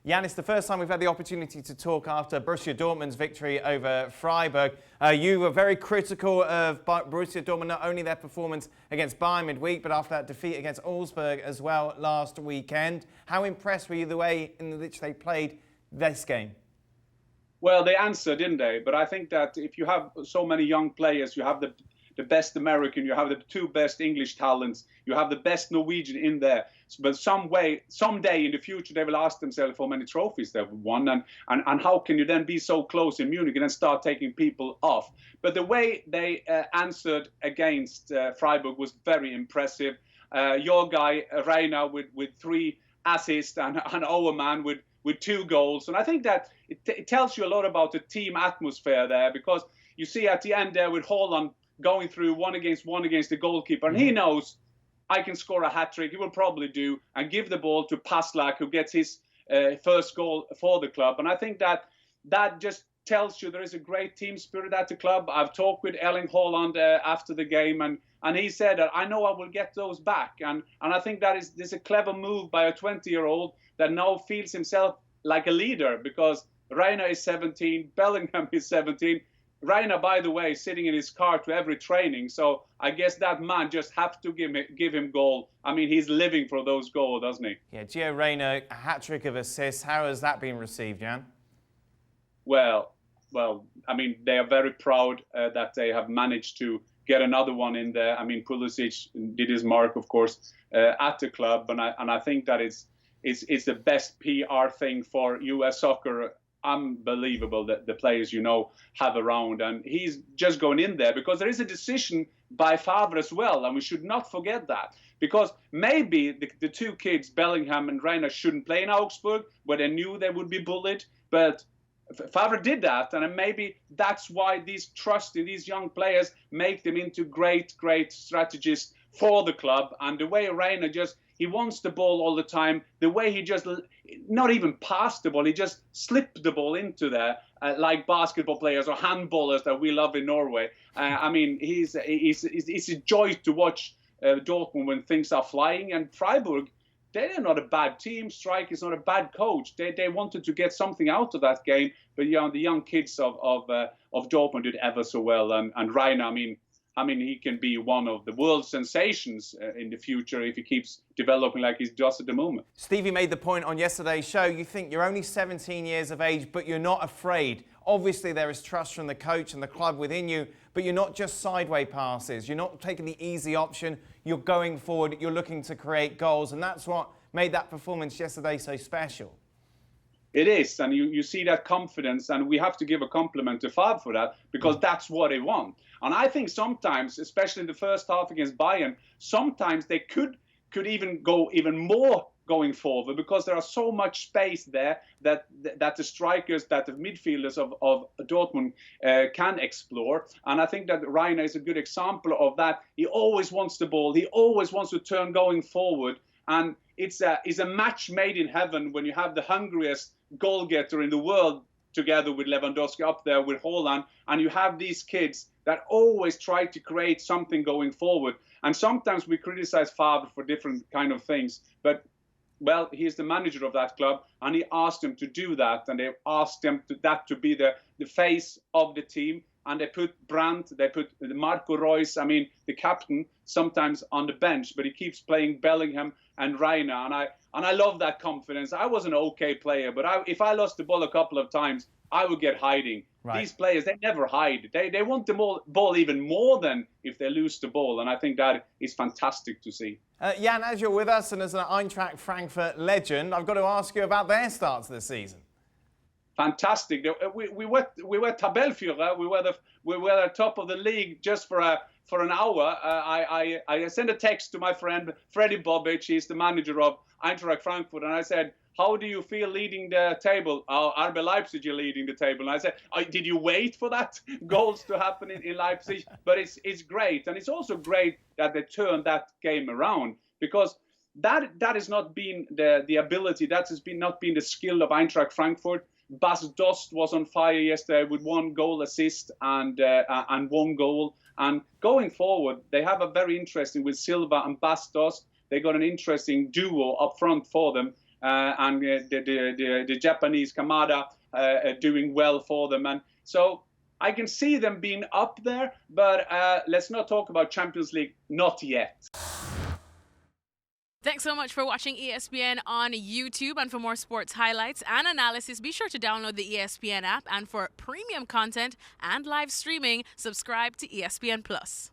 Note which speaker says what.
Speaker 1: Jan, it's the first time we've had the opportunity to talk after Borussia Dortmund's victory over Freiburg. You were very critical of Borussia Dortmund, not only their performance against Bayern midweek, but after that defeat against Augsburg as well last weekend. How impressed were you the way in which they played this game?
Speaker 2: Well, they answered, didn't they? But I think that if you have so many young players, you have the best American, you have the two best English talents, you have the best Norwegian in there. But someday in the future, they will ask themselves how many trophies they've won, and how can you then be so close in Munich and then start taking people off? But the way they answered against Freiburg was very impressive. Your guy, Reyna, with 3 assists, and Overman with 2 goals. And I think that it tells you a lot about the team atmosphere there, because you see at the end there with Haaland going through one against the goalkeeper, and he knows, I can score a hat-trick, he will probably do, and give the ball to Paslak, who gets his first goal for the club. And I think that just tells you there is a great team spirit at the club. I've talked with Erling Haaland after the game, and he said that I know I will get those back. And I think this a clever move by a 20-year-old that now feels himself like a leader, because Reyna is 17, Bellingham is 17. Reyna, by the way, is sitting in his car to every training, so I guess that man just has to give him goal. I mean, he's living for those goals, doesn't he?
Speaker 1: Yeah, Gio Reyna, a hat-trick of assists. How has that been received, Jan?
Speaker 2: Well, I mean, they are very proud that they have managed to get another one in there. I mean, Pulisic did his mark, of course, at the club, and I think that it's the best PR thing for US soccer. Unbelievable that the players have around, and he's just going in there because there is a decision by Favre as well, and we should not forget that, because maybe the 2 kids, Bellingham and Reyna, shouldn't play in Augsburg, where they knew they would be bullied, but Favre did that, and maybe that's why these trust in these young players make them into great strategists for the club. And the way Reyna he wants the ball all the time. The way he just not even passed the ball, he just slipped the ball into there, like basketball players or handballers that we love in Norway. I mean, it's a joy to watch Dortmund when things are flying. And Freiburg, they're not a bad team. Strike is not a bad coach. They wanted to get something out of that game, but the young kids of Dortmund did ever so well. And Reyna, I mean, he can be one of the world sensations in the future if he keeps developing like he does at the moment.
Speaker 1: Stevie made the point on yesterday's show. You think you're only 17 years of age, but you're not afraid. Obviously, there is trust from the coach and the club within you, but you're not just sideways passes. You're not taking the easy option. You're going forward. You're looking to create goals, and that's what made that performance yesterday so special.
Speaker 2: It is, and you see that confidence, and we have to give a compliment to Favre for that, because that's what they want. And I think sometimes, especially in the first half against Bayern, sometimes they could even go even more going forward, because there are so much space there that the strikers, that the midfielders of Dortmund can explore. And I think that Reyna is a good example of that. He always wants the ball. He always wants to turn going forward. And it's a match made in heaven when you have the hungriest goal-getter in the world together with Lewandowski up there with Haaland, and you have these kids that always try to create something going forward. And sometimes we criticize Favre for different kind of things, but well, he's the manager of that club, and he asked them to do that, and they asked them to be the face of the team. And they put Brandt, they put Marco Reus, the captain, sometimes on the bench, but he keeps playing Bellingham and Reyna. And I love that confidence. I was an okay player, but if I lost the ball a couple of times, I would get hiding. Right. These players, they never hide. They want the ball even more than if they lose the ball. And I think that is fantastic to see.
Speaker 1: Jan, as you're with us and as an Eintracht Frankfurt legend, I've got to ask you about their starts this season.
Speaker 2: Fantastic. We were Tabellführer. We were at top of the league just for an hour. I sent a text to my friend Freddie Bobic. He's the manager of Eintracht Frankfurt, and I said, "How do you feel leading the table?" RB Leipzig are leading the table. And I said, "Did you wait for that goals to happen in Leipzig?" But it's great, and it's also great that they turned that game around, because that has not been the ability. That has not been the skill of Eintracht Frankfurt. Bas Dost was on fire yesterday with 1 goal assist and 1 goal. And going forward, they have a very interesting with Silva and Bas Dost. They got an interesting duo up front for them. and the Japanese Kamada doing well for them. And so I can see them being up there, but let's not talk about Champions League, not yet.
Speaker 3: Thanks so much for watching ESPN on YouTube. And for more sports highlights and analysis, be sure to download the ESPN app. And for premium content and live streaming, subscribe to ESPN Plus.